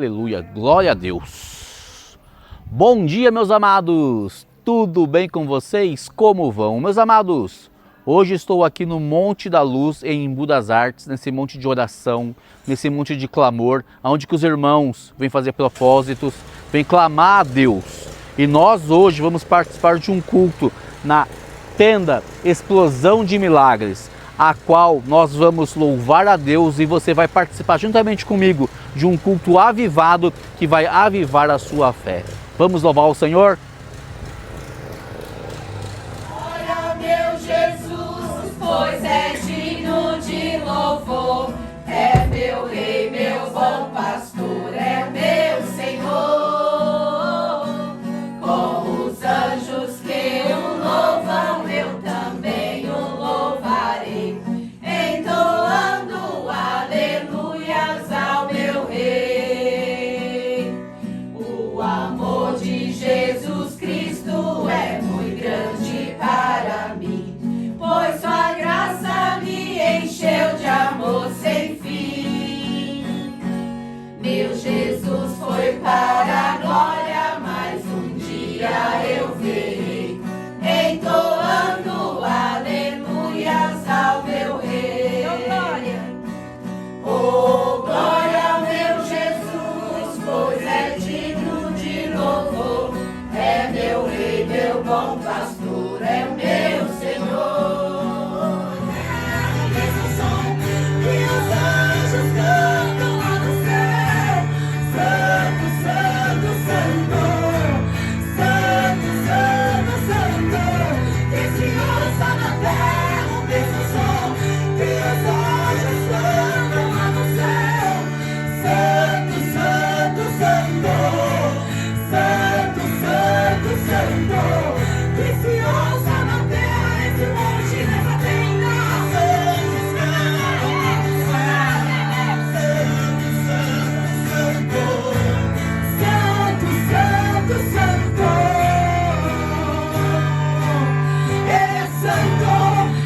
Aleluia, glória a Deus. Bom dia, meus amados. Tudo bem com vocês? Como vão? Meus amados, hoje estou aqui no Monte da Luz, em Embu das Artes, nesse monte de oração, nesse monte de clamor, onde que os irmãos vêm fazer propósitos, vêm clamar a Deus. E nós hoje vamos participar de um culto na tenda Explosão de Milagres, a qual nós vamos louvar a Deus e você vai participar juntamente comigo de um culto avivado que vai avivar a sua fé. Vamos louvar o Senhor? Olha, meu Jesus, pois é digno de louvor. É meu Rei, meu bom pastor, é meu Senhor. Com os anjos que o louvam, eu também o louvarei, entoando aleluias ao meu Rei. O amor de Jesus Cristo é muito grande para mim, pois sua graça me encheu de amor sem fim. Meu Jesus foi para a glória, mas um dia eu verei, entoando aleluias ao meu Rei. Oh, glória, meu Jesus, pois é digno de louvor. É meu Rei, meu bom pastor, é o meu Senhor. O mesmo som que os anjos cantam lá no céu. Santo, santo, santo. Santo, santo, santo. Que se ouça na terra o mesmo som que os anjos cantam lá no céu. Santo, santo, santo. Santo, santo, santo. Que se ouça na terra esse monte nessa tenda. Santo, santo, santo. Santo, santo, santo. Ele é santo,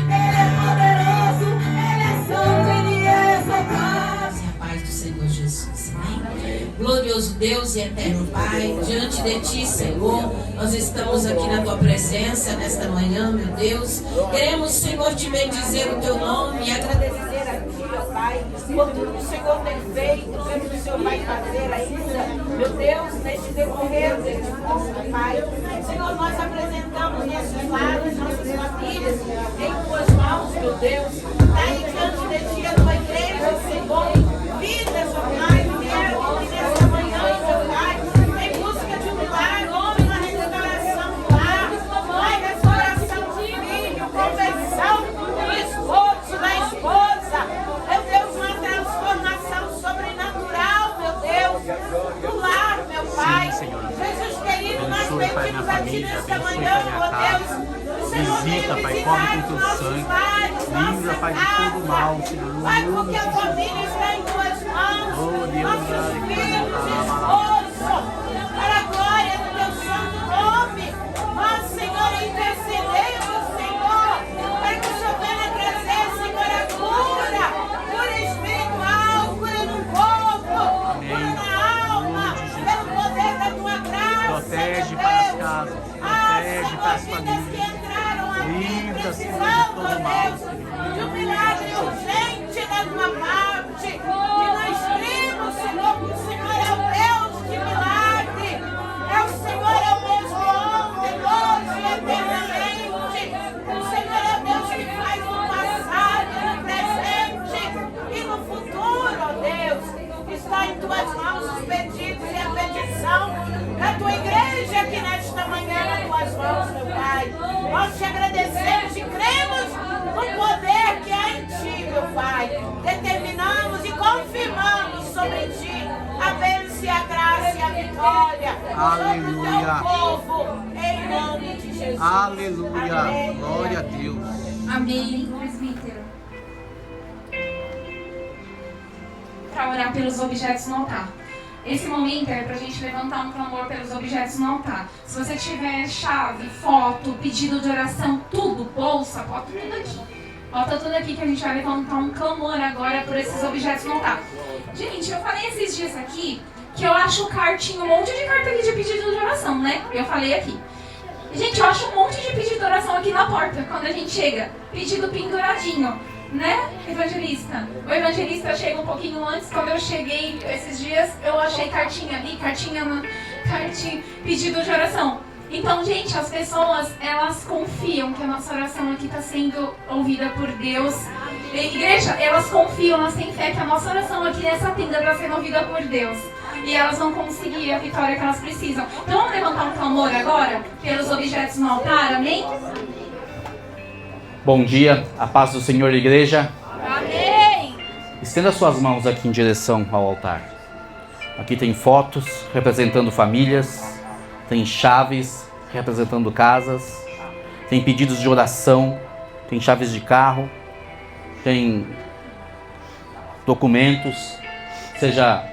ele é poderoso, ele é santo, ele é exaltado. A paz do Senhor Jesus, amém? Glorioso Deus e eterno Pai, diante de Ti, Senhor, nós estamos aqui na Tua presença nesta manhã, meu Deus. Queremos, Senhor, te bendizer o Teu nome e agradecer a Ti, ó Pai, por tudo que o Senhor tem feito, pelo que o Senhor vai fazer ainda, meu Deus, neste decorrer deste culto, Pai. Senhor, nós apresentamos nossos lares, nossas famílias em Tuas mãos, meu Deus. Daí diante de Ti, a Tua igreja, Senhor, vidas, ó Pai, vieram aqui nesta manhã, meu Pai, em busca de um milagre, uma restauração do lar, uma restauração do filho, conversão do esposo, da esposa, meu Deus, uma transformação sobrenatural, meu Deus, do lar, meu Pai. Jesus querido, nós pedimos a Ti nesta manhã, ó Deus, Visita, Pai, come com teu sangue. Livra, Pai, de todo mal, Senhor. Pai, porque a família está em Tuas mãos, nossos filhos, esposo, para a glória do Teu santo nome. Nós, Senhor, intercedemos, Senhor, para que o Senhor venha trazer, Senhor, a cura espiritual, cura no corpo, cura na alma, pelo poder da Tua graça. Protege meu para as Deus. casas, Ah, protege Senhor, para as vidas famílias. que entraram aqui Livra, Senhor, de precisando, todo ó mal, Deus, Senhor. de um milagre urgente da Tua parte. E nós cremos, Senhor, que o Senhor é o Deus de milagre. É o Senhor, é o mesmo ontem, hoje e eternamente. O Senhor é o Deus que faz no passado, no presente e no futuro, ó Deus. Está em Tuas mãos os pedidos e a petição da Tua igreja aqui nesta manhã nas Tuas mãos, meu Pai. Nós te agradecemos e cremos no poder que há em Ti, meu Pai. Determinamos e confirmamos sobre Ti a bênção, e a graça e a vitória sobre o Aleluia. Teu povo, em nome de Jesus. Aleluia, Amém. glória a Deus. Amém, presbítero. Para orar pelos objetos no altar. Esse momento é para a gente levantar um clamor pelos objetos no altar. Se você tiver chave, foto, pedido de oração, tudo, bolsa, bota tudo aqui. Bota tudo aqui que a gente vai levantar um clamor agora por esses objetos no altar. Gente, eu falei esses dias aqui que eu acho cartinha, um monte de carta aqui de pedido de oração, né? Eu falei aqui. Gente, eu acho um monte de pedido de oração aqui na porta, quando a gente chega. Pedido penduradinho, né, evangelista? O evangelista chega um pouquinho antes. Quando eu cheguei esses dias, eu achei cartinha ali, cartinha, pedido de oração. Então, gente, as pessoas, elas confiam que a nossa oração aqui está sendo ouvida por Deus. Igreja, elas confiam, elas têm fé que a nossa oração aqui nessa tenda está sendo ouvida por Deus. E elas vão conseguir a vitória que elas precisam. Então vamos levantar um clamor agora pelos objetos no altar, amém? Bom dia, a paz do Senhor, igreja. Amém! Estenda suas mãos aqui em direção ao altar. Aqui tem fotos representando famílias, tem chaves representando casas, tem pedidos de oração, tem chaves de carro, tem documentos, seja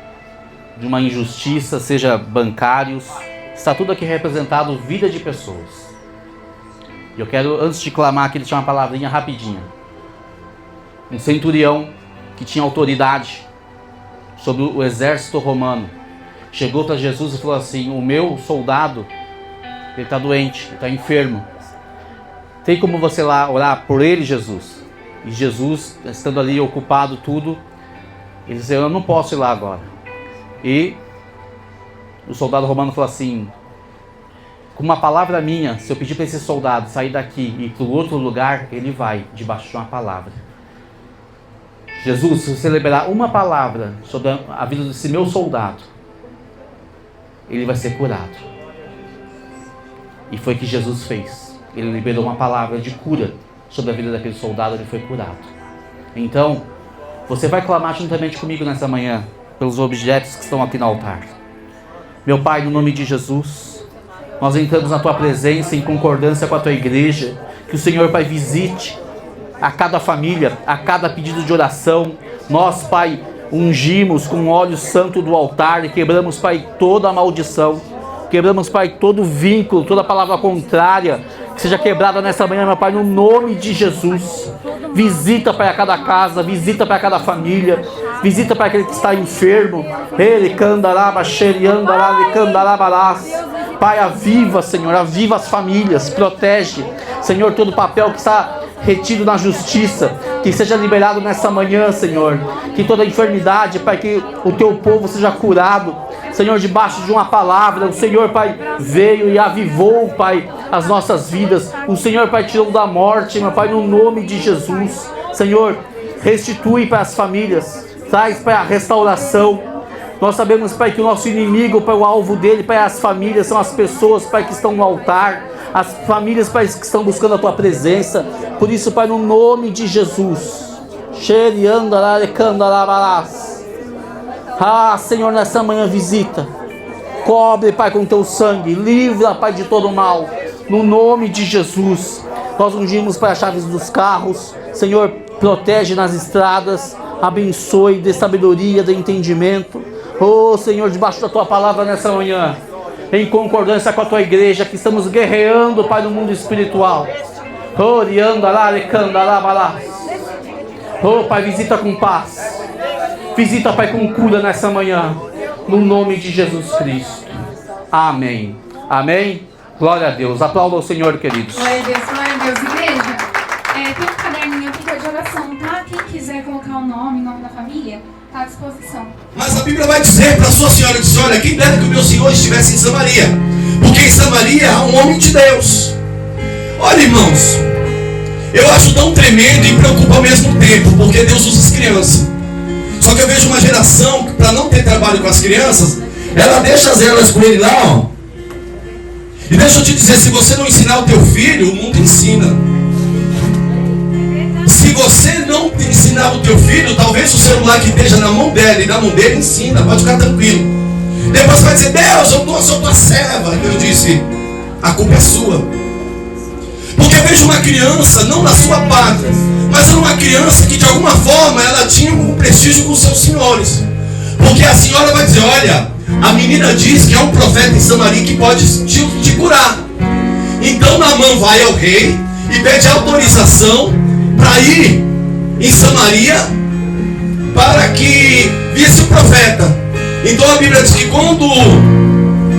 de uma injustiça, seja bancários, está tudo aqui representado, vida de pessoas. E eu quero, antes de clamar aqui, deixar uma palavrinha rapidinha. Um centurião que tinha autoridade sobre o exército romano chegou para Jesus e falou assim: o meu soldado, ele está doente, ele está enfermo. Tem como você lá orar por ele, Jesus? E Jesus, estando ali ocupado tudo, ele disse: eu não posso ir lá agora. E o soldado romano falou assim: com uma palavra minha, se eu pedir para esse soldado sair daqui e ir para o outro lugar, ele vai, debaixo de uma palavra. Jesus, se você liberar uma palavra sobre a vida desse meu soldado, ele vai ser curado. E foi o que Jesus fez. Ele liberou uma palavra de cura sobre a vida daquele soldado, ele foi curado. Então, você vai clamar juntamente comigo nessa manhã pelos objetos que estão aqui no altar. Meu Pai, no nome de Jesus, nós entramos na Tua presença em concordância com a Tua igreja. Que o Senhor, Pai, visite a cada família, a cada pedido de oração. Nós, Pai, ungimos com óleo santo do altar e quebramos, Pai, toda a maldição. Quebramos, Pai, todo vínculo, toda palavra contrária que seja quebrada nessa manhã, meu Pai, no nome de Jesus. Visita, Pai, a cada casa, visita para cada família, visita para aquele que está enfermo. Ele candaraba, xeriandará, candarabarás. Pai, aviva, Senhor, aviva as famílias, protege, Senhor, todo o papel que está retido na justiça, que seja liberado nessa manhã, Senhor. Que toda enfermidade, Pai, que o Teu povo seja curado, Senhor, debaixo de uma palavra. O Senhor, Pai, veio e avivou, Pai, as nossas vidas. O Senhor, Pai, tirou da morte, meu Pai, no nome de Jesus. Senhor, restitui para as famílias, traz, Pai, a restauração. Nós sabemos, Pai, que o nosso inimigo, Pai, o alvo dele, Pai, as famílias, são as pessoas, Pai, que estão no altar, as famílias, Pai, que estão buscando a Tua presença. Por isso, Pai, no nome de Jesus. Ah, Senhor, nessa manhã visita, cobre, Pai, com Teu sangue, livra, Pai, de todo mal, no nome de Jesus. Nós ungimos, Pai, as chaves dos carros. Senhor, protege nas estradas, abençoe, dê sabedoria, dê entendimento. Oh, Senhor, debaixo da Tua palavra nessa manhã, em concordância com a Tua igreja, que estamos guerreando, Pai, no mundo espiritual. Oh, Pai, visita com paz, visita, Pai, com cura nessa manhã, no nome de Jesus Cristo. Amém. Amém. Glória a Deus. Aplauda o Senhor, queridos. Glória a Deus, igreja. Tem um caderninho aqui que é de oração, tá? Quem quiser colocar o nome da família, está à disposição. Mas a Bíblia vai dizer para a sua senhora, diz: olha, quem dera que o meu Senhor estivesse em Samaria, porque em Samaria há um homem de Deus. Olha, irmãos, eu acho tão tremendo e preocupa ao mesmo tempo, porque Deus usa as crianças. Só que eu vejo uma geração que, para não ter trabalho com as crianças, ela deixa elas com ele lá, ó. E deixa eu te dizer, se você não ensinar o teu filho, o mundo ensina. Se você não ensinar o teu filho, talvez o celular que esteja na mão dela e na mão dele ensina, pode ficar tranquilo. Depois você vai dizer: Deus, eu sou tua serva. Eu disse: a culpa é sua. Porque eu vejo uma criança, não na sua pátria, mas uma criança que de alguma forma ela tinha um prestígio com os seus senhores. Porque a senhora vai dizer: olha, a menina diz que é um profeta em Samaria que pode te curar. Então Naamã vai ao rei e pede autorização para ir em Samaria para que visse o profeta. Então a Bíblia diz que quando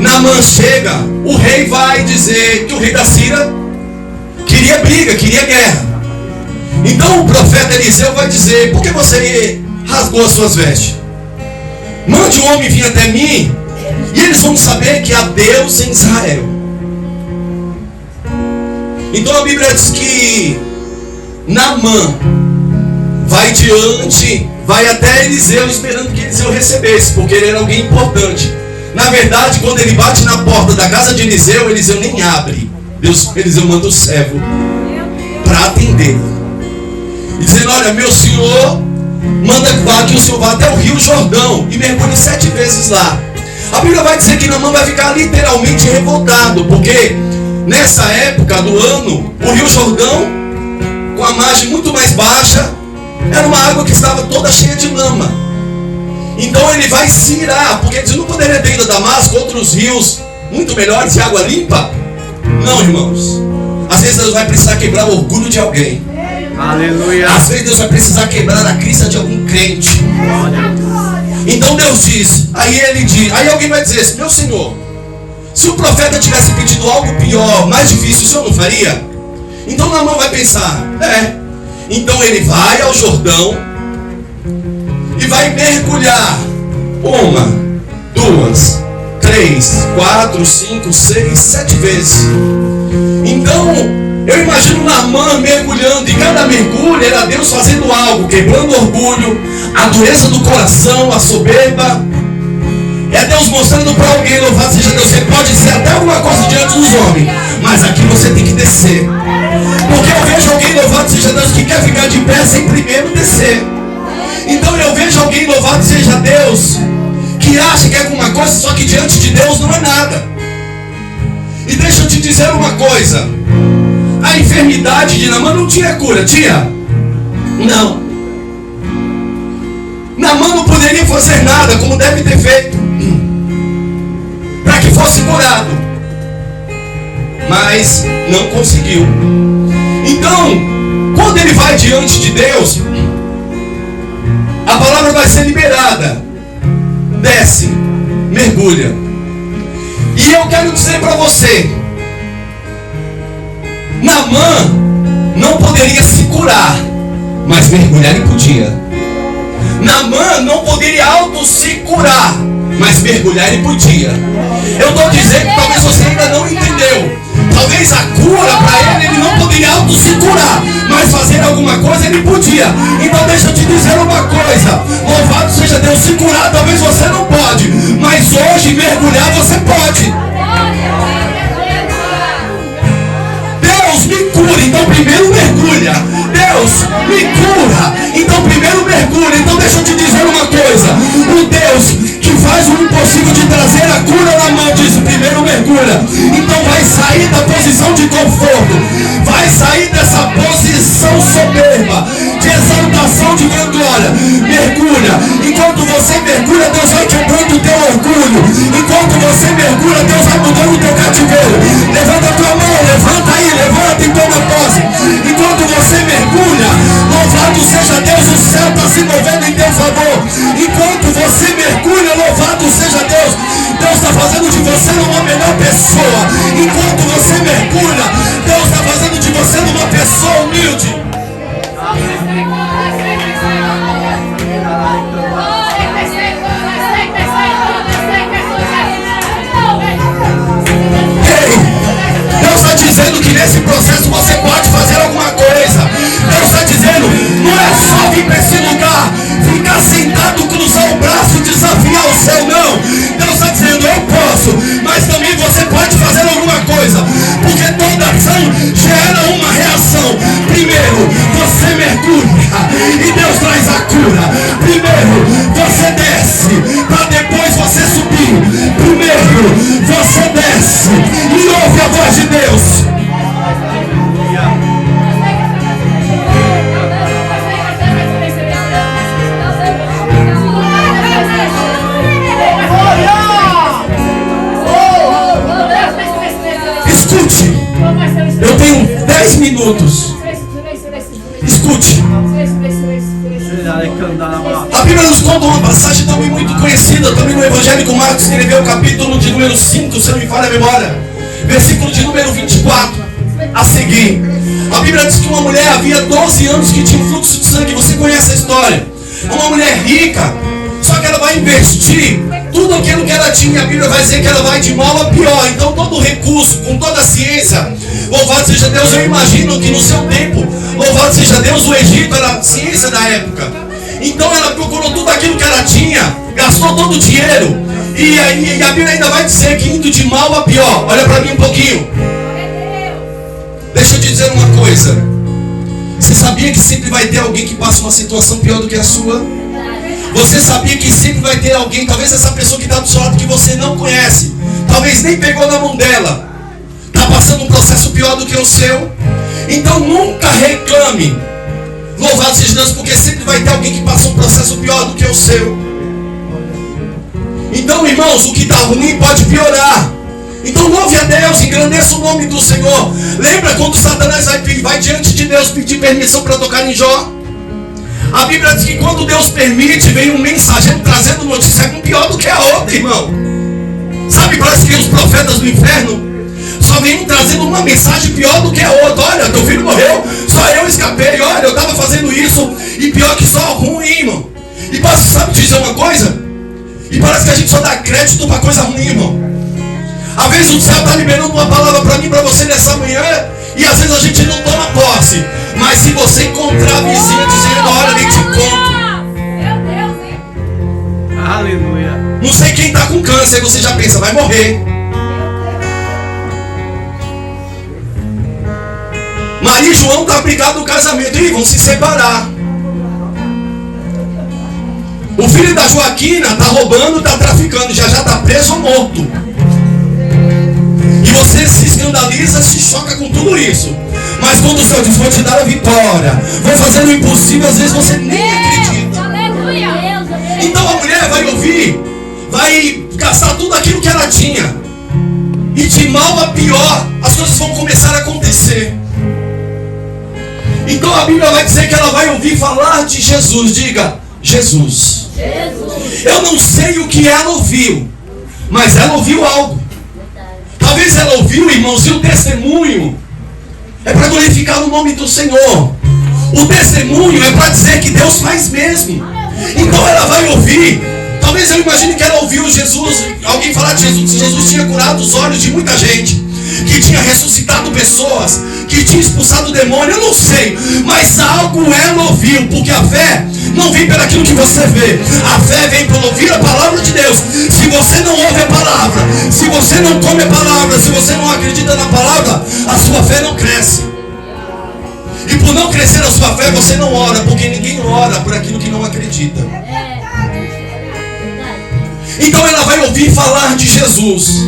Naamã chega, o rei vai dizer que o rei da Síria queria briga, queria guerra. Então o profeta Eliseu vai dizer: por que você rasgou as suas vestes? Mande um homem vir até mim, e eles vão saber que há Deus em Israel. Então a Bíblia diz que Naamã vai até Eliseu, esperando que Eliseu recebesse, porque ele era alguém importante. Na verdade, quando ele bate na porta da casa de Eliseu, Eliseu nem abre. Eliseu manda o servo para atendê-lo, e dizendo: olha, meu senhor manda que o senhor vá até o rio Jordão e mergulhe 7 vezes lá. A Bíblia vai dizer que Naamã vai ficar literalmente revoltado, porque nessa época do ano, o rio Jordão, com a margem muito mais baixa, era uma água que estava toda cheia de lama. Então ele vai se irar, porque ele não poderia ter ido a Damasco, outros rios muito melhores de água limpa. Não, irmãos. Às vezes Deus vai precisar quebrar o orgulho de alguém. Aleluia. Às vezes Deus vai precisar quebrar a crença de algum crente. Então Deus diz, aí alguém vai dizer assim: meu senhor, se o profeta tivesse pedido algo pior, mais difícil, o senhor não faria? Então Naamã vai pensar: então ele vai ao Jordão e vai mergulhar 1, 2, 3, 4, 5, 6, 7 vezes. Então eu imagino Naamã mergulhando, e cada mergulho era Deus fazendo algo, quebrando o orgulho, a dureza do coração, a soberba. É Deus mostrando para alguém: louvado seja Deus, você pode ser até alguma coisa diante dos homens, mas aqui você tem que descer. Porque eu vejo alguém, louvado seja Deus, que quer ficar de pé sem primeiro descer. Então eu vejo alguém, louvado seja Deus, que acha que é alguma coisa, só que diante de Deus não é nada. E deixa eu te dizer uma coisa: a enfermidade de Naamã não tinha cura, tinha? Não. Naamã não poderia fazer nada, como deve ter feito, para que fosse curado, mas não conseguiu. Então, quando ele vai diante de Deus, a palavra vai ser liberada: desce, mergulha. E eu quero dizer para você, Naamã não poderia se curar, mas mergulhar ele podia. Naamã não poderia se curar, mas mergulhar ele podia. Eu estou dizendo que talvez você ainda não entendeu. Talvez a cura para ele não poderia se curar, mas fazer alguma coisa ele podia. Então deixa eu te dizer uma coisa: louvado seja Deus, se curar talvez você não pode, mas hoje mergulhar você pode. Deus me cura, então primeiro mergulha. Deus me cura, então primeiro mergulha. Então deixa eu te dizer uma coisa: o Deus que faz o impossível de trazer a cura na mão diz: primeiro mergulha. Então vai sair da posição de conforto, vai sair dessa posição soberba, de exaltação, de glória. Mergulha. Enquanto você mergulha, Deus vai quebrando o teu orgulho. Enquanto você mergulha, Deus vai mudando o teu cativeiro. Levanta a tua mão, levanta aí, levanta em toda posse. Enquanto você mergulha, louvado seja Deus, o céu está se movendo em teu favor. Enquanto você mergulha, louvado seja Deus, Deus está fazendo de você uma melhor pessoa. Enquanto você mergulha, Deus está fazendo de você uma pessoa humilde. Deus está dizendo que nesse processo você pode fazer alguma coisa. Deus está dizendo: não é só vir para esse lugar, ficar sentado, cruzar o braço e desafiar o céu, não. Deus está dizendo: eu posso, mas também você pode fazer alguma coisa, porque toda ação gera uma reação. Primeiro você mergulha e Deus traz a cura. Primeiro você desce para depois você subir. Primeiro você desce e ouve a voz de Deus. Escute, eu tenho 10 minutos. Escute. A Bíblia nos conta uma passagem também muito conhecida, também no Evangelho Marcos escreveu o capítulo de número 5, se não me falha a memória, versículo de número 24 a seguir. A Bíblia diz que uma mulher havia 12 anos que tinha um fluxo de sangue. Você conhece a história? Uma mulher rica, só que ela vai investir tudo aquilo que ela tinha. A Bíblia vai dizer que ela vai de mal a pior. Então todo o recurso, com toda a ciência, louvado seja Deus. Eu imagino que no seu tempo, louvado seja Deus, o Egito era a ciência da época. Então ela procurou tudo aquilo que ela tinha, gastou todo o dinheiro. E a Bíblia ainda vai dizer que indo de mal a pior. Olha para mim um pouquinho. Deixa eu te dizer uma coisa. Você sabia que sempre vai ter alguém que passa uma situação pior do que a sua? Você sabia que sempre vai ter alguém, talvez essa pessoa que está do seu lado que você não conhece, talvez nem pegou na mão dela, está passando um processo pior do que o seu? Então nunca reclame. Louvado seja Deus, porque sempre vai ter alguém que passa um processo pior do que o seu. Então, irmãos, o que está ruim pode piorar. Então louve a Deus, engrandeça o nome do Senhor. Lembra quando Satanás vai diante de Deus pedir permissão para tocar em Jó? A Bíblia diz que quando Deus permite, vem um mensageiro trazendo notícia um pior do que a outra, irmão. Sabe, parece que os profetas do inferno só vêm trazendo uma mensagem pior do que a outra. Olha, teu filho morreu, só eu escapei. Olha, eu estava fazendo isso, e pior que só ruim, irmão. E sabe dizer uma coisa? E parece que a gente só dá crédito para coisa ruim, irmão. Às vezes o céu está liberando uma palavra para mim e para você nessa manhã, e às vezes a gente não toma posse. Mas se você encontrar a vizinha dizendo, olha, nem te conto. Meu Deus, hein? Aleluia. Não sei quem está com câncer, aí você já pensa, vai morrer. Maria e João estão brigados no casamento, e vão se separar. O filho da Joaquina está roubando, está traficando, já está preso ou morto. E você se escandaliza, se choca com tudo isso. Mas quando o Senhor diz, vou te dar a vitória, vou fazer o impossível, às vezes você nem acredita. Então a mulher vai ouvir, vai gastar tudo aquilo que ela tinha. E de mal a pior, as coisas vão começar a acontecer. Então a Bíblia vai dizer que ela vai ouvir falar de Jesus. Diga, Jesus. Eu não sei o que ela ouviu, mas ela ouviu algo. Talvez ela ouviu, irmãos, e o testemunho é para glorificar o nome do Senhor. O testemunho é para dizer que Deus faz mesmo. Então ela vai ouvir. Talvez eu imagine que ela ouviu Jesus, alguém falar de Jesus, que Jesus tinha curado os olhos de muita gente, que tinha ressuscitado pessoas, que tinha expulsado o demônio, eu não sei, mas algo ela ouviu, porque a fé não vem pelo aquilo que você vê, a fé vem por ouvir a palavra de Deus. Se você não ouve a palavra, se você não come a palavra, se você não acredita na palavra, a sua fé não cresce. E por não crescer a sua fé, você não ora, porque ninguém ora por aquilo que não acredita. Então ela vai ouvir falar de Jesus.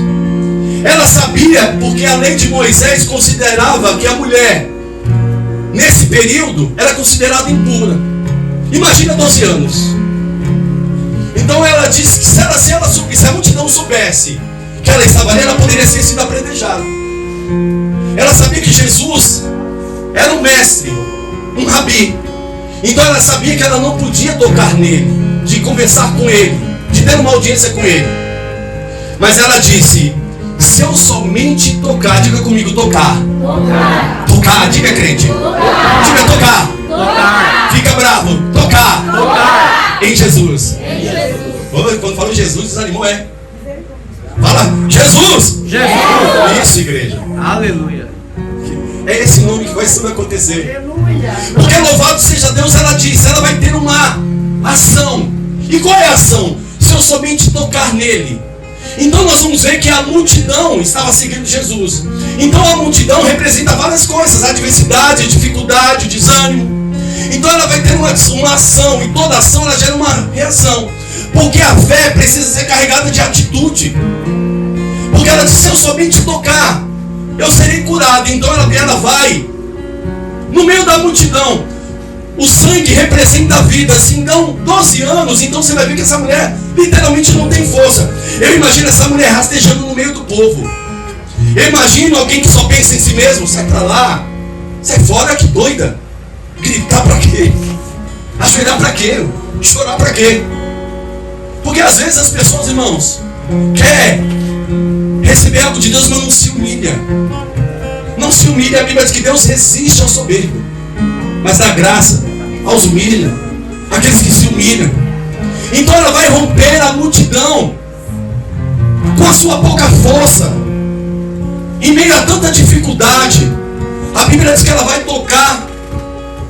Ela sabia, porque a lei de Moisés considerava que a mulher, nesse período, era considerada impura. Imagina 12 anos. Então ela disse que se a multidão soubesse que ela estava ali, ela poderia ter sido apredejada. Ela sabia que Jesus era um mestre, um rabi. Então ela sabia que ela não podia tocar nele, de conversar com ele, de ter uma audiência com ele. Mas ela disse, se eu somente tocar, diga comigo, tocar. Tocar, diga crente. Diga tocar. Fica bravo, tocar. Em Jesus. Quando fala Jesus, desanimou, é. Fala, Jesus. Isso, igreja. Aleluia. É esse nome que vai sempre acontecer. Porque louvado seja Deus, ela disse, ela vai ter uma ação. E qual é a ação? Se eu somente tocar nele. Então nós vamos ver que a multidão estava seguindo Jesus. Então a multidão representa várias coisas, adversidade, dificuldade, desânimo. Então ela vai ter uma ação, e toda ação ela gera uma reação. Porque a fé precisa ser carregada de atitude. Porque ela diz, se eu somente tocar, eu serei curado. Então ela vai no meio da multidão. O sangue representa a vida. Assim, então 12 anos, então você vai ver que essa mulher literalmente não tem força. Eu imagino essa mulher rastejando no meio do povo. Eu imagino alguém que só pensa em si mesmo. Sai pra lá, sai fora, que doida. Gritar pra quê? Ajoelhar pra quê? Chorar pra quê? Porque às vezes as pessoas, irmãos, quer receber algo de Deus, mas não se humilha. Não se humilha. A Bíblia diz que Deus resiste ao soberbo, mas dá graça aos humilha, aqueles que se humilham. Então ela vai romper a multidão com a sua pouca força, em meio a tanta dificuldade. A Bíblia diz que ela vai tocar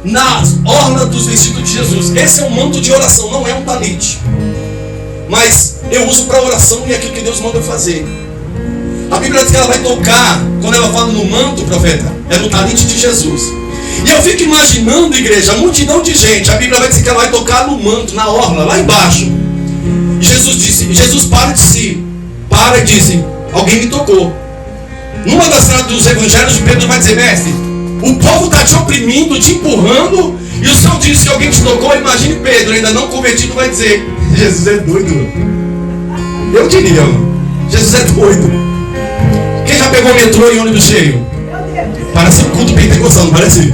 na orla dos vestidos de Jesus. Esse é um manto de oração, não é um talite, mas eu uso para oração e é aquilo que Deus manda eu fazer. A Bíblia diz que ela vai tocar, quando ela fala no manto, profeta, é no talite de Jesus. E eu fico imaginando, igreja, a multidão de gente. A Bíblia vai dizer que ela vai tocar no manto, na orla, lá embaixo. E Jesus para de si, para e disse: alguém me tocou. Numa das cenas dos evangelhos, Pedro vai dizer: mestre, o povo está te oprimindo, te empurrando, e o Senhor disse que alguém te tocou. Imagine Pedro, ainda não convertido, vai dizer: Jesus é doido. Eu diria, Jesus é doido. Quem já pegou metrô e ônibus cheio? Parece um culto pentecostal, não parece?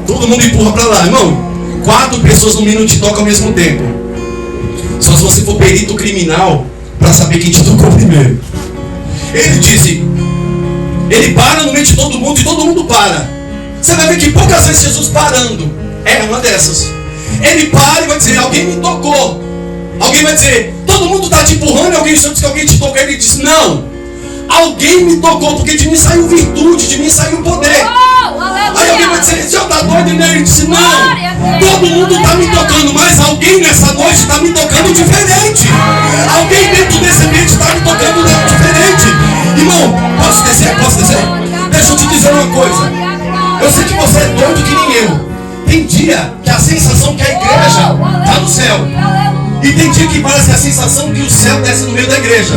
Todo mundo empurra para lá, irmão. 4 pessoas no mínimo te tocam ao mesmo tempo. Só se você for perito criminal para saber quem te tocou primeiro. Ele disse, ele para no meio de todo mundo e todo mundo para. Você vai ver que poucas vezes Jesus parando é uma dessas. Ele para e vai dizer: alguém me tocou. Alguém vai dizer: todo mundo está te empurrando e alguém diz que alguém te tocou. Ele diz: não, alguém me tocou, porque de mim saiu virtude, de mim saiu poder. Aí alguém vai dizer: o senhor está doido? E ele disse: não, todo mundo está me tocando, mas alguém nessa noite está me tocando diferente. Alguém dentro desse ambiente está me tocando diferente. Irmão, posso descer? Posso descer? Deixa eu te dizer uma coisa. Eu sei que você é doido que nem eu. Tem dia que a sensação que a igreja está no céu, e tem dia que parece a sensação que o céu desce no meio da igreja.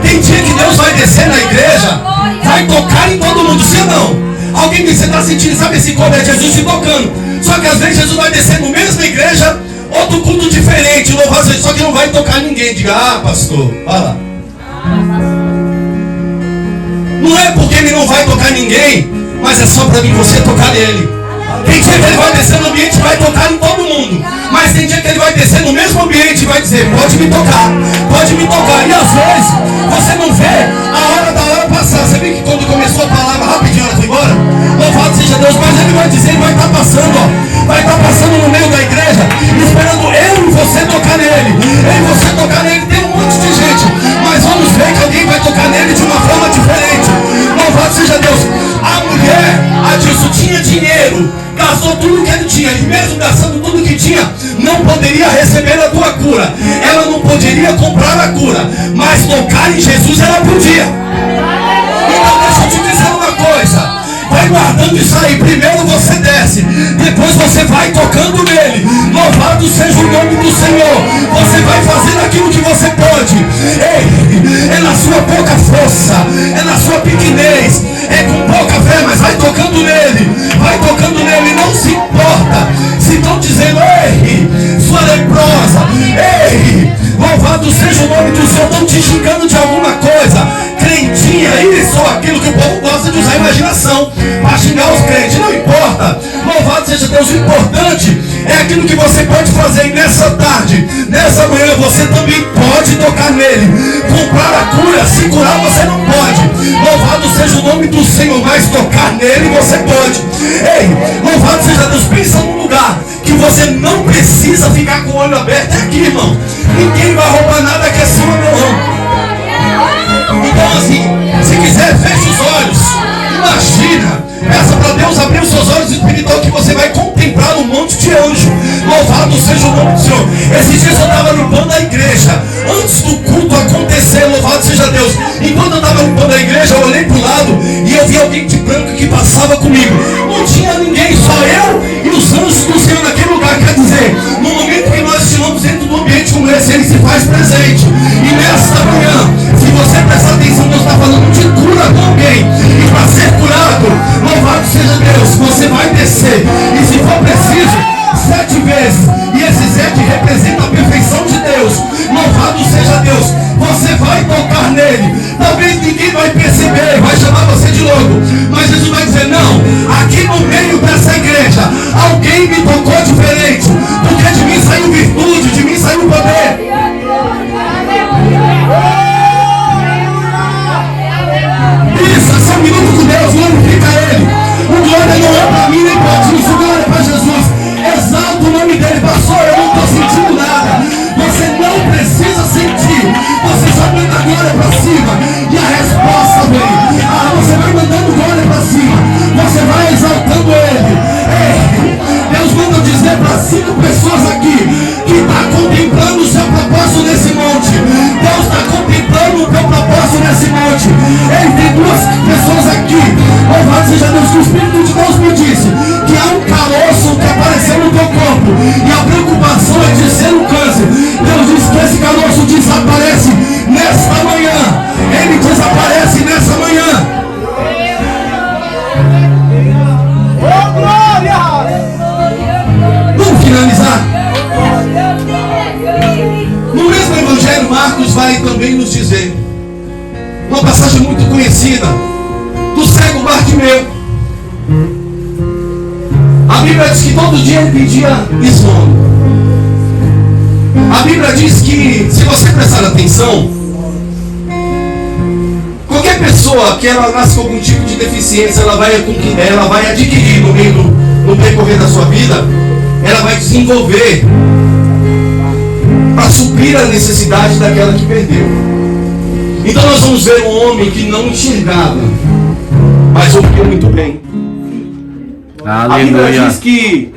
Tem dia que Deus vai descer na igreja, vai tocar em todo mundo, sim ou não? Alguém que você está sentindo, sabe esse coro é Jesus te tocando. Só que às vezes Jesus vai descer no mesma igreja, outro culto diferente, louvar, só que não vai tocar ninguém. Diga: ah, pastor, olha lá. Não é porque ele não vai tocar ninguém, mas é só para mim você tocar nele. Tem dia que ele vai descer no ambiente e vai tocar em todo mundo. Mas tem dia que ele vai descer no mesmo ambiente e vai dizer: pode me tocar, pode me tocar. E às vezes você não vê a hora da hora passar. Você viu que quando começou a palavra, rapidinho ela foi embora? Louvado seja Deus. Mas ele vai dizer, ele vai estar passando, ó. Vai estar passando no meio da igreja, esperando eu e você tocar nele. Eu e você tocar nele. Tem um monte de gente, mas vamos ver que alguém vai tocar nele de uma forma diferente. Louvado seja Deus. A mulher, a Dilson, tinha dinheiro, gastou tudo que ele tinha, e mesmo gastando tudo que tinha, não poderia receber a tua cura. Ela não poderia comprar a cura, mas tocar em Jesus ela podia. Então deixa eu te dizer uma coisa. Vai guardando isso aí. Primeiro você desce, depois você vai tocando nele. Louvado seja o nome do Senhor. Você vai fazendo aquilo que você pode. Ei, é na sua pouca força, é na sua pequenez, é com pouca fé, mas vai tocando nele. Vai tocando nele, não se importa se estão dizendo: ei, sua leprosa, ei, louvado seja o nome do Senhor. Estão te xingando de alguma coisa, crentinha, isso ou aquilo, que o povo gosta de usar a imaginação para xingar os crentes. Não importa, louvado seja Deus. O importante é aquilo que você pode fazer. E nessa tarde, nessa manhã, você também pode tocar nele. Comprar a cura, se curar você não pode. Louvado seja o nome do Senhor, mas tocar nele você pode. Ei, louvado seja Deus. Pensa num lugar que você não precisa ficar com o olho aberto. É aqui, irmão. Ninguém vai roubar nada que é seu, não. Então assim, se quiser, feche os olhos. Imagina, peça para Deus abrir os seus olhos espirituais, que você vai contemplar um monte de anjo. Louvado seja o nome do Senhor. Esses dias eu estava limpando a igreja, antes do culto acontecer. Louvado seja Deus. Enquanto eu estava limpando a igreja, eu olhei para o lado e eu vi alguém de branco que passava comigo. Não tinha ninguém, só eu e os anjos do Senhor naquele lugar. Quer dizer, no momento que nós estivemos dentro do ambiente como esse, ele se faz presente. E nesta manhã, se você prestar atenção, Deus está falando de cura com alguém. E para ser curado, louvado seja Deus, você vai descer. E se for preciso, 7 vezes. E esse 7 representa a perfeição de Deus. Louvado seja Deus. Você vai tocar nele. Talvez ninguém vai perceber, vai chamar você de louco, mas Jesus vai dizer: não, aqui no meio dessa igreja, alguém me tocou diferente, porque de mim saiu virtude, de mim saiu poder. propósito nesse monte. Ei, tem duas pessoas aqui. Louvado seja Deus, que o Espírito de Deus me disse que há um caroço que apareceu no teu corpo. E a preocupação é de ser um câncer. Deus disse que esse caroço desaparece nesta manhã. Ele desaparece nessa manhã. Vamos finalizar? No mesmo Evangelho, Marcos vai também nos dizer uma passagem muito conhecida do cego Bartimeu. A Bíblia diz que todo dia ele pedia esmola. A Bíblia diz que, se você prestar atenção, qualquer pessoa que ela nasce com algum tipo de deficiência, ela vai adquirir no decorrer da sua vida, ela vai desenvolver para suprir a necessidade daquela que perdeu. Então nós vamos ver um homem que não enxergava, mas ouvia muito bem. Aleluia. A Bíblia diz que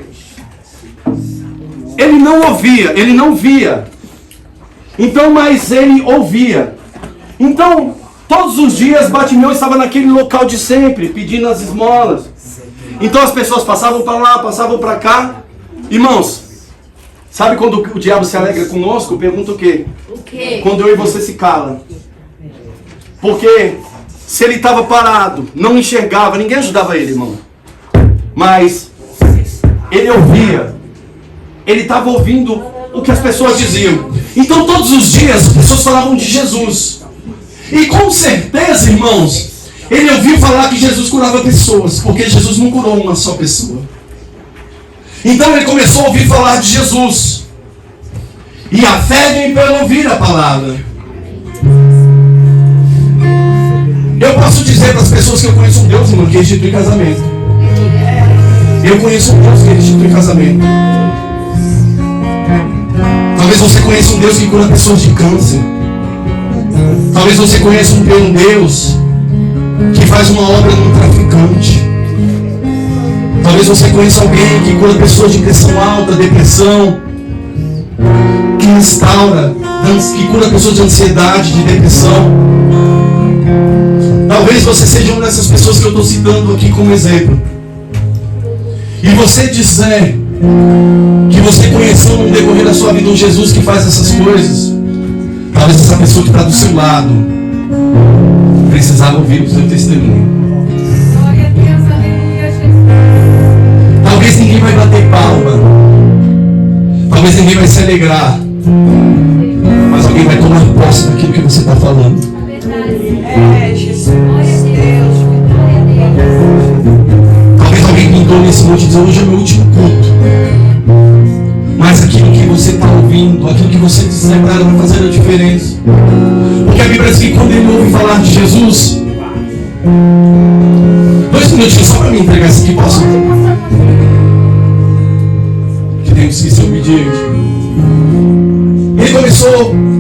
ele não via. Então, mas ele ouvia. Então, todos os dias Bartimeu estava naquele local de sempre, pedindo as esmolas. Então as pessoas passavam para lá, passavam para cá. Irmãos, sabe quando o diabo se alegra conosco? Pergunta o quê? O quê? Quando eu e você se cala. Porque se ele estava parado, não enxergava, ninguém ajudava ele, irmão. Mas ele ouvia. Ele estava ouvindo o que as pessoas diziam. Então todos os dias as pessoas falavam de Jesus. E com certeza, irmãos, ele ouviu falar que Jesus curava pessoas, porque Jesus não curou uma só pessoa. Então ele começou a ouvir falar de Jesus. E a fé vem pelo ouvir a palavra. Eu posso dizer para as pessoas que eu conheço um Deus, irmão, que institui casamento. Eu conheço um Deus que institui casamento. Talvez você conheça um Deus que cura pessoas de câncer. Talvez você conheça um Deus que faz uma obra num traficante. Talvez você conheça alguém que cura pessoas de pressão alta, depressão, que restaura, que cura pessoas de ansiedade, de depressão. Talvez você seja uma dessas pessoas que eu estou citando aqui como exemplo. E você dizer que você conheceu no decorrer da sua vida um Jesus que faz essas coisas, talvez essa pessoa que está do seu lado precisava ouvir o seu testemunho. Glória a Deus, aleluia, Jesus. Talvez ninguém vai bater palma, talvez ninguém vai se alegrar, mas alguém vai tomar posse daquilo que você está falando. É, Jesus. Glória a Deus. Glória a Deus. Talvez alguém pintou nesse monte e dizer: hoje é o meu último culto. Mas aquilo que você está ouvindo, aquilo que você disser para ela vai fazer a diferença. Porque a Bíblia diz que quando ele ouve falar de Jesus, 2 minutinhos só para me entregar isso aqui, posso? Que temos que ser obediente.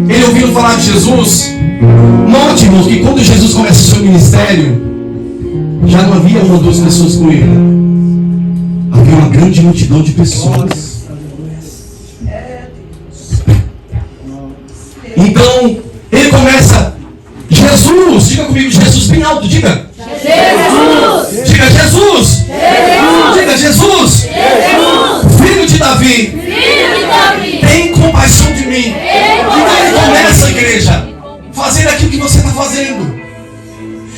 Ele ouviu falar de Jesus. Note, irmãos, que quando Jesus começa o seu ministério, já não havia 1 ou 2 pessoas com ele. Havia uma grande multidão de pessoas. Então, ele começa: Jesus, diga comigo, Jesus, bem alto, diga. Jesus! Diga Jesus! Jesus! Diga Jesus! Jesus! Filho de Davi, Filho de Davi! tem compaixão de mim. Então ele começa, igreja, fazendo aquilo que você está fazendo.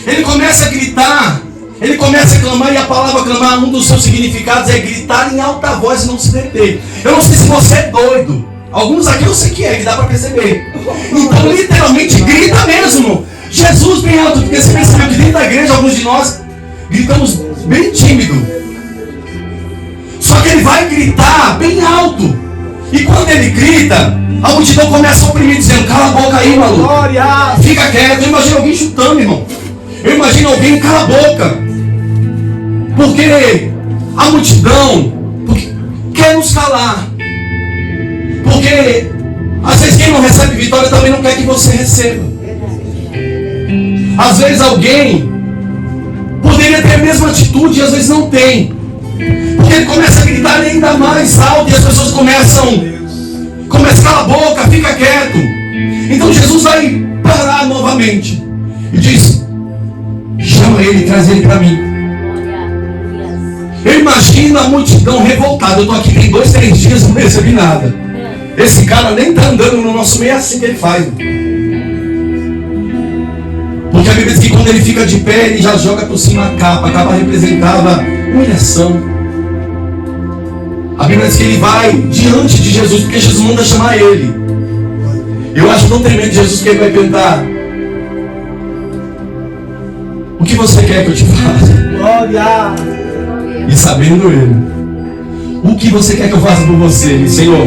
Ele começa a gritar, ele começa a clamar, e a palavra clamar, um dos seus significados é gritar em alta voz e não se deter. Eu não sei se você é doido. Alguns aqui eu sei que é, que dá para perceber. Então literalmente grita mesmo. Jesus bem alto, porque você percebeu que dentro da igreja alguns de nós gritamos bem tímido. Só que ele vai gritar bem alto. E quando ele grita, a multidão começa a oprimir, dizendo: cala a boca aí, maluco. Fica quieto. Eu imagino alguém chutando, irmão. Eu imagino alguém: cala a boca. Porque a multidão quer nos calar. Porque às vezes quem não recebe vitória também não quer que você receba. Às vezes alguém poderia ter a mesma atitude e às vezes não tem. Porque ele começa a gritar ainda mais alto e as pessoas começam: cala a boca, fica quieto. Então Jesus vai parar novamente e diz: chama ele, traz ele para mim. Eu imagino a multidão revoltada. Eu estou aqui tem 2, 3 dias, não recebi nada. Esse cara nem está andando no nosso meio, é assim que ele faz. Porque a Bíblia diz que quando ele fica de pé, ele já joga por cima a capa. A capa representava humilhação. A Bíblia diz que ele vai diante de Jesus, porque Jesus manda chamar ele. Eu acho tão tremendo Jesus que ele vai perguntar: o que você quer que eu te faça? Glória! E sabendo ele, o que você quer que eu faça por você? Ele, Senhor,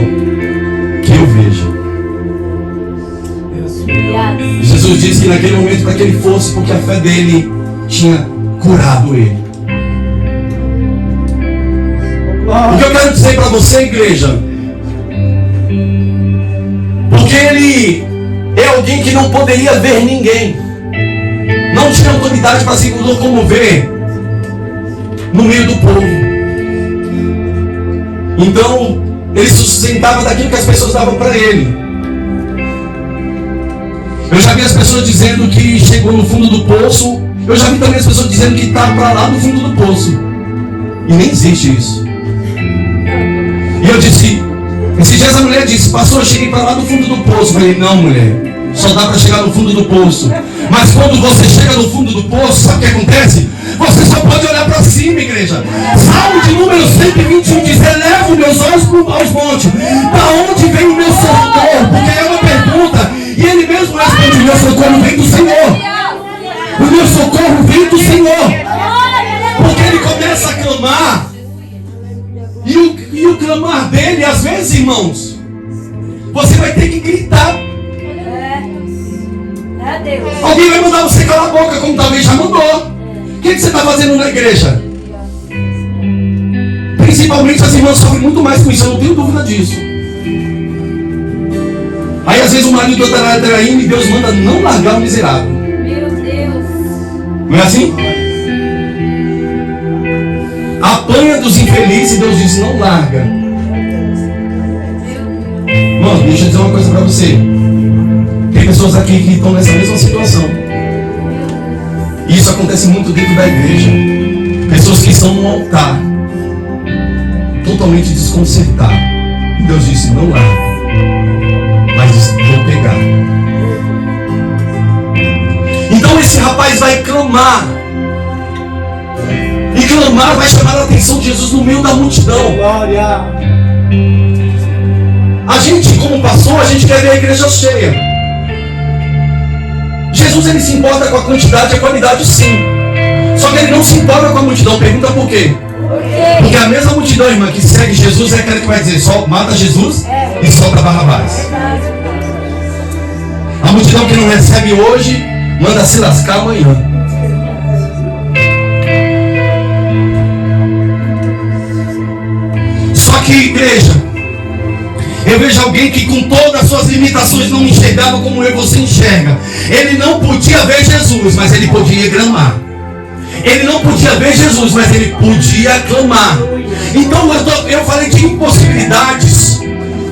que eu veja. Jesus disse que naquele momento, para que ele fosse, porque a fé dele tinha curado ele. O que eu quero dizer para você, igreja, porque ele é alguém que não poderia ver ninguém, não tinha autoridade para se locomover no meio do povo. Então ele se sustentava daquilo que as pessoas davam para ele. Eu já vi as pessoas dizendo que chegou no fundo do poço. Eu já vi também as pessoas dizendo que está para lá no fundo do poço. E nem existe isso. E eu disse, esses dias a mulher disse: pastor, eu cheguei para lá no fundo do poço. Eu falei: não, mulher, só dá para chegar no fundo do poço. Mas quando você chega no fundo do poço, sabe o que acontece? Você só pode olhar para cima, igreja. Salmo de número 121 diz: eleva os meus olhos aos montes. Da onde vem o meu socorro? Porque é uma pergunta. E ele mesmo responde: o meu socorro vem do Senhor. O meu socorro vem do Senhor. Porque ele começa a clamar. E o clamar dele, às vezes, irmãos, você vai ter que gritar. Alguém vai mandar você calar a boca, como talvez já mandou. O que você está fazendo na igreja? Principalmente as irmãs sofrem muito mais com isso, eu não tenho dúvida disso. Aí às vezes o marido está traindo e Deus manda não largar o miserável. Meu Deus. Não é assim? Apanha dos infelizes e Deus diz: não larga. Irmão, deixa eu dizer uma coisa para você. Tem pessoas aqui que estão nessa mesma situação. E isso acontece muito dentro da igreja. Pessoas que estão no altar, totalmente desconcertadas. E Deus disse: não larga. Mas disse: vou pegar. Então esse rapaz vai clamar. E clamar vai chamar a atenção de Jesus no meio da multidão. Glória! A gente, como pastor, a gente quer ver a igreja cheia. Jesus, ele se importa com a quantidade e a qualidade, sim. Só que ele não se importa com a multidão. Pergunta por quê? Porque a mesma multidão, irmã, que segue Jesus é aquela que vai dizer: só mata Jesus e solta Barrabás. A multidão que não recebe hoje manda se lascar amanhã. Só que, igreja, eu vejo alguém que com todas as suas limitações não enxergava como eu e você enxerga. Ele não podia ver Jesus, mas ele podia clamar. Ele não podia ver Jesus, mas ele podia clamar. Então eu falei de impossibilidades,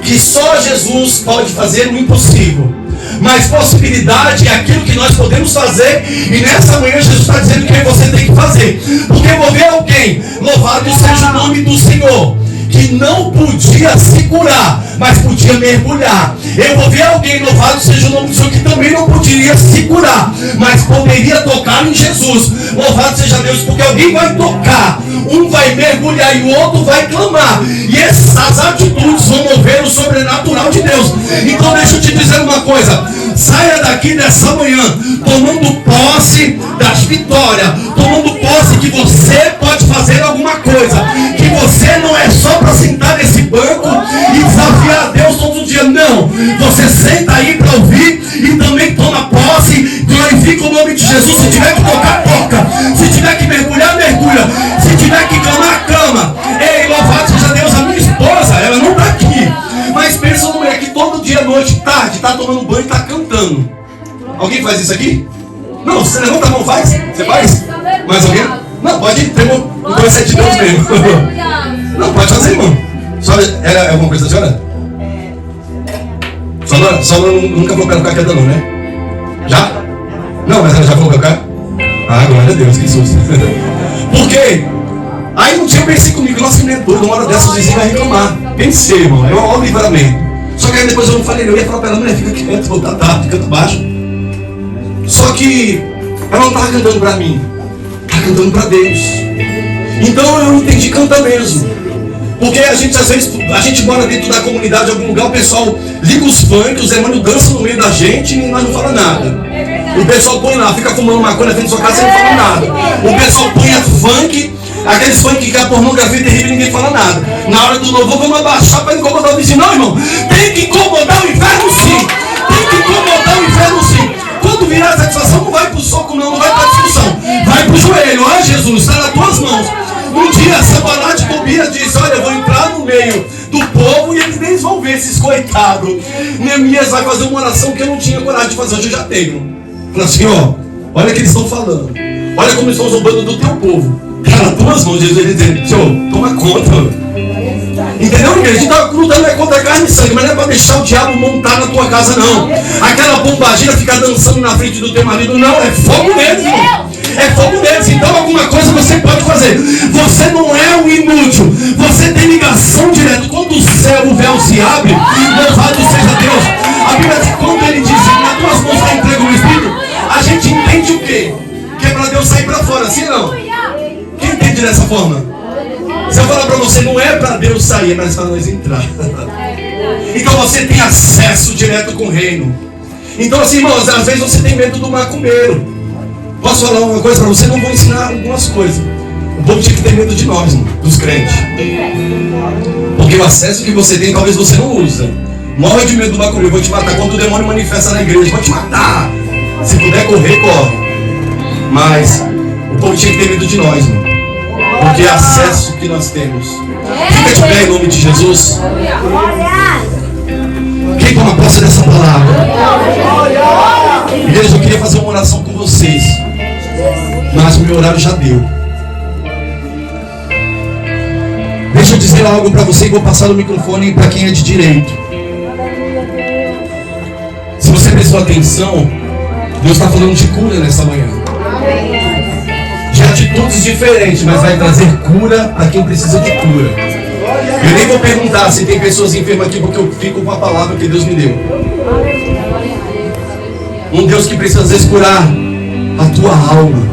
que só Jesus pode fazer o impossível. Mas possibilidade é aquilo que nós podemos fazer. E nessa manhã Jesus está dizendo que você tem que fazer. Porque eu vou ver alguém, louvado seja o nome do Senhor, que não podia se curar, mas podia mergulhar. Eu vou ver alguém, louvado seja o nome do Senhor, que também não poderia se curar, mas poderia tocar em Jesus. Louvado seja Deus, porque alguém vai tocar, um vai mergulhar e o outro vai clamar. E essas atitudes vão mover o sobrenatural de Deus. Então deixa eu te dizer uma coisa: saia daqui nessa manhã tomando posse das vitórias, tomando posse que você pode fazer alguma coisa, que você não é só para sentar nesse banco e desafiar a Deus todo dia. Não, você senta aí para ouvir e também toma posse, glorifica o nome de Jesus. Se tiver que tocar, toca. Se tiver que mergulhar, mergulha. Se tiver que clamar, clama. Ei, louvado seja Deus. A minha esposa, ela não está aqui, mas pensa numa mulher que todo dia à noite, tarde, está tomando banho e está cantando. Alguém faz isso aqui? Não, você levanta a mão, faz? Você faz? Mais alguém? Não, pode ir, tem um conhecimento de Deus mesmo. Não, pode fazer, irmão. Senhora, é alguma coisa da senhora? Só nunca falou que ela queda não, né? Já? Não, mas ela já falou que ela quer? Ah, glória a Deus, que susto. Por quê? Aí um dia eu pensei comigo, nossa, que mentor, numa hora dessa o vizinho vai reclamar. Pensei, irmão, é um livramento. Só que aí depois eu não falei, eu ia falar pra ela, mulher, fica quieto, tá, canta baixo. Só que ela não estava cantando pra mim, estava cantando pra Deus. Então eu entendi cantar mesmo. Porque a gente, às vezes, a gente mora dentro da comunidade, em algum lugar, o pessoal liga os funk, os demônios dançam no meio da gente e nós não fala nada. O pessoal põe lá, fica fumando maconha na frente da sua casa e não fala nada. O pessoal põe a funk, aqueles funk que a pornografia é terrível e ninguém fala nada. Na hora do louvor, vamos abaixar para incomodar o vizinho. Não, irmão, tem que incomodar o inferno sim. Tem que incomodar o inferno sim. Quando virar a satisfação, não vai pro soco não vai pra discussão. Vai pro joelho, olha Jesus, está nas tuas mãos. Um dia Sanballat e Tobias disse, olha, eu vou entrar no meio do povo e eles vão ver esses coitados. Neemias vai fazer uma oração que eu não tinha coragem de fazer, hoje eu já tenho. Fala assim, ó, olha o que eles estão falando. Olha como estão zombando do teu povo. Está nas tuas mãos, Jesus, ele dizendo, Senhor, toma conta. Entendeu, igreja? A gente está lutando contra carne e sangue, mas não é para deixar o diabo montar na tua casa, não. Aquela bombageira ficar dançando na frente do teu marido, não, é fogo neles, irmão. É fogo deles, então alguma coisa você pode fazer. Você não é um inútil, você tem ligação direta. Quando o véu se abre, louvado seja Deus. A Bíblia diz, quando ele diz, nas tuas mãos está entregue o Espírito, a gente entende o quê? Que é para Deus sair para fora, assim não? Quem entende dessa forma? Se eu falar para você, não é para Deus sair, mas para nós entrar. Então você tem acesso direto com o reino. Então assim, irmãos, às vezes você tem medo do macumbeiro. Posso falar uma coisa para você? Não vou ensinar algumas coisas. O povo tinha que ter medo de nós, dos crentes. Porque o acesso que você tem, talvez você não usa. Morre de medo do macumbeiro, vou te matar. Quando o demônio manifesta na igreja, vou te matar. Se puder correr, corre. Mas o povo tinha que ter medo de nós, irmão. Porque é acesso que nós temos. Fica de pé em nome de Jesus. Quem toma posse dessa palavra? Igreja, eu queria fazer uma oração com vocês, mas o meu horário já deu. Deixa eu dizer algo para você e vou passar o microfone para quem é de direito. Se você prestou atenção, Deus está falando de cura nessa manhã. De atitudes diferentes, mas vai trazer cura para quem precisa de cura. Eu nem vou perguntar se tem pessoas enfermas aqui, porque eu fico com a palavra que Deus me deu. Um Deus que precisa às vezes curar a tua alma.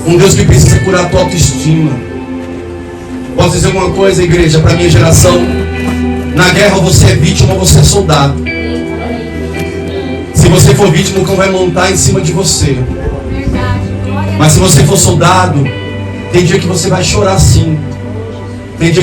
Um Deus que precisa curar a tua autoestima. Posso dizer uma coisa, igreja, para a minha geração? Na guerra você é vítima ou você é soldado. Se você for vítima, o cão vai montar em cima de você. Mas se você for soldado, tem dia que você vai chorar sim. Tem dia